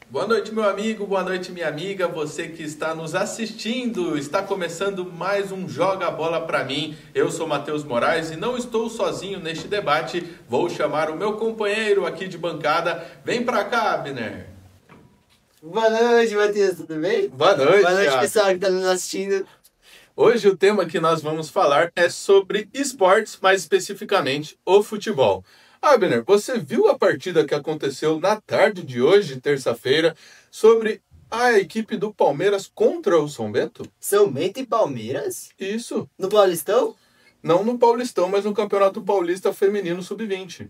Boa noite, meu amigo, boa noite, minha amiga, você que está nos assistindo. Está começando mais um Joga a Bola pra mim. Eu sou Matheus Moraes e não estou sozinho neste debate. Vou chamar o meu companheiro aqui de bancada. Vem pra cá, Abner. Boa noite, Matheus, tudo bem? Boa noite, Boa noite, Thiago. pessoal que está nos assistindo. Hoje o tema que nós vamos falar é sobre esportes, mais especificamente o futebol. Abner, você viu a partida que aconteceu na tarde de hoje, terça-feira, sobre a equipe do Palmeiras contra o São Bento? São Bento e Palmeiras? Isso. No Paulistão? Não no Paulistão, mas no Campeonato Paulista Feminino Sub-20.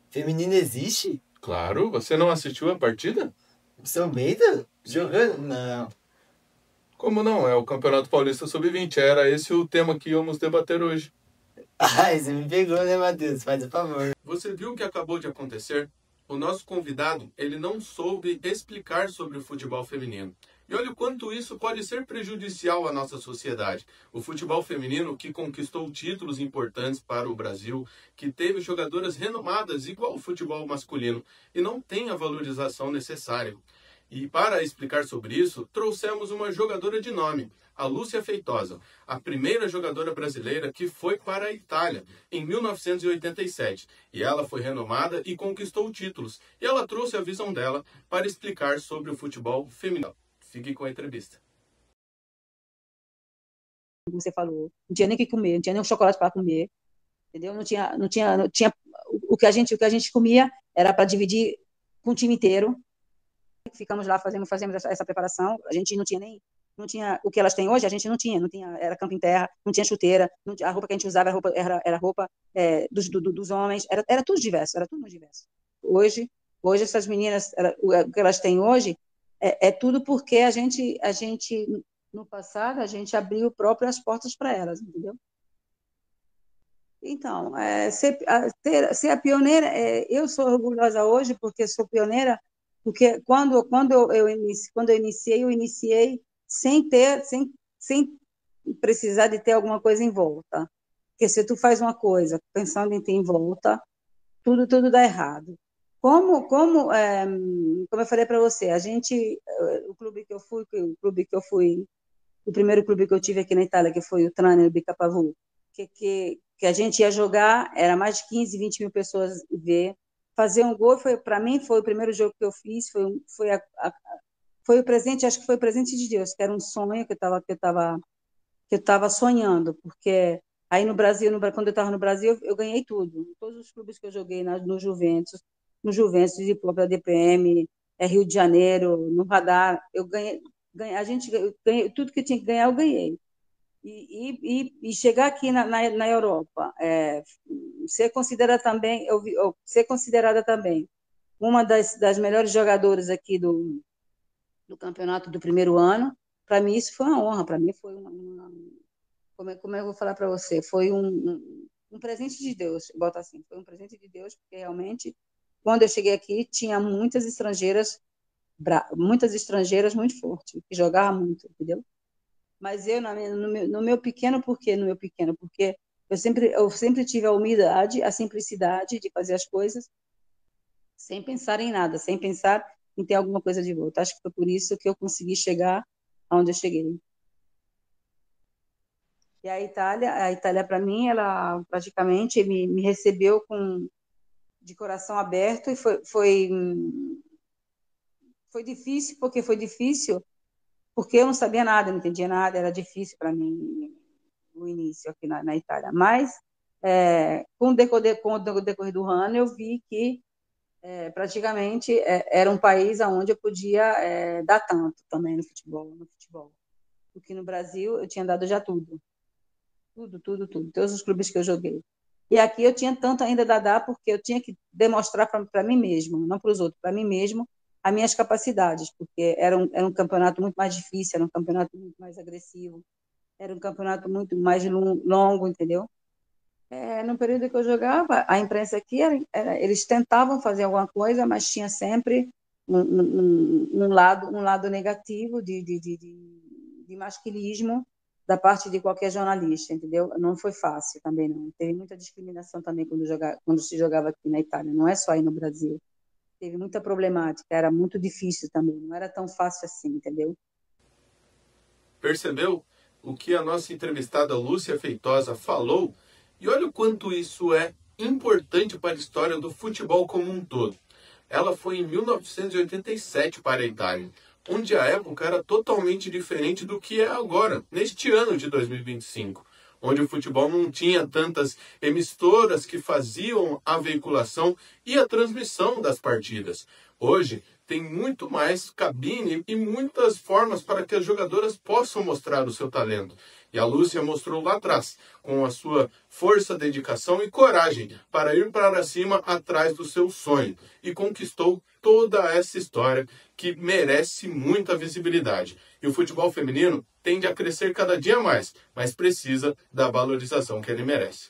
Feminino existe? Claro, você não assistiu a partida? São Bento? Jogando? Não. Como não? É o Campeonato Paulista Sub-20. Era esse o tema que íamos debater hoje. Ai, você me pegou, né, Matheus? Faz o favor. Você viu o que acabou de acontecer? O nosso convidado, ele não soube explicar sobre o futebol feminino. E olha o quanto isso pode ser prejudicial à nossa sociedade. O futebol feminino que conquistou títulos importantes para o Brasil, que teve jogadoras renomadas igual o futebol masculino e não tem a valorização necessária. E para explicar sobre isso, trouxemos uma jogadora de nome, a Lúcia Feitosa, a primeira jogadora brasileira que foi para a Itália em 1987. E ela foi renomada e conquistou títulos. E ela trouxe a visão dela para explicar sobre o futebol feminino. Fique com a entrevista. Você falou, não tinha nem o que comer, não tinha nem um chocolate para comer, entendeu? Não tinha o que a gente comia era para dividir com o time inteiro. Ficamos lá fazemos essa preparação. A gente não tinha o que elas têm hoje, a gente não tinha, era campo em terra, não tinha chuteira, a roupa que a gente usava era roupa dos homens, era tudo diverso, era tudo muito diverso. Hoje essas meninas, o que elas têm hoje é tudo porque a gente no passado a gente abriu próprias portas para elas, entendeu? Então, ser a pioneira, eu sou orgulhosa hoje porque sou pioneira, porque quando eu iniciei sem precisar de ter alguma coisa em volta. Porque se tu faz uma coisa pensando em ter em volta, tudo dá errado. Como eu falei para você, o primeiro clube que eu tive aqui na Itália, que foi o Tranero Bicapavù, que a gente ia jogar, era mais de 15, 20 mil pessoas ver. Fazer um gol, para mim, foi o primeiro jogo que eu fiz, foi o presente, acho que foi o presente de Deus, que era um sonho que eu estava sonhando, porque aí no Brasil, quando eu estava no Brasil, eu ganhei tudo. Todos os clubes que eu joguei no Juventus, de própria DPM, Rio de Janeiro, no Radar, eu ganhei tudo que eu tinha que ganhar, eu ganhei. E chegar aqui na Europa, ser considerada também uma das melhores jogadoras aqui do campeonato do primeiro ano, para mim isso foi uma honra, para mim foi como eu vou falar para você, foi um presente de Deus, bota assim, foi um presente de Deus, porque realmente, quando eu cheguei aqui, tinha muitas estrangeiras muito fortes, que jogavam muito, entendeu? Mas eu, no meu pequeno, por quê? No meu pequeno, porque eu sempre tive a humildade, a simplicidade de fazer as coisas sem pensar em nada, sem pensar em ter alguma coisa de volta. Acho que foi por isso que eu consegui chegar aonde eu cheguei. E a Itália para mim, ela praticamente me recebeu de coração aberto e foi difícil, porque eu não sabia nada, não entendia nada, era difícil para mim no início aqui na Itália. Mas, com o decorrer do ano, eu vi que praticamente era um país onde eu podia dar tanto também no futebol. Porque no Brasil eu tinha dado já tudo. Tudo, tudo, tudo. Todos os clubes que eu joguei. E aqui eu tinha tanto ainda a dar porque eu tinha que demonstrar para mim mesmo, não para os outros, para mim mesmo, as minhas capacidades, porque era um campeonato muito mais difícil, era um campeonato muito mais agressivo, era um campeonato muito mais longo, entendeu? No período que eu jogava, a imprensa aqui, eles tentavam fazer alguma coisa, mas tinha sempre um lado negativo de masculinismo da parte de qualquer jornalista, entendeu? Não foi fácil também, não. Teve muita discriminação também quando se jogava aqui na Itália, não é só aí no Brasil. teve muita problemática, era muito difícil também, não era tão fácil assim, entendeu? Percebeu o que a nossa entrevistada Lúcia Feitosa falou? E olha o quanto isso é importante para a história do futebol como um todo. Ela foi em 1987 para a Itália, onde a época era totalmente diferente do que é agora, neste ano de 2025, onde o futebol não tinha tantas emissoras que faziam a veiculação e a transmissão das partidas. Hoje, tem muito mais cabine e muitas formas para que as jogadoras possam mostrar o seu talento. E a Lúcia mostrou lá atrás, com a sua força, dedicação e coragem para ir para cima atrás do seu sonho. E conquistou toda essa história que merece muita visibilidade. E o futebol feminino tende a crescer cada dia mais, mas precisa da valorização que ele merece.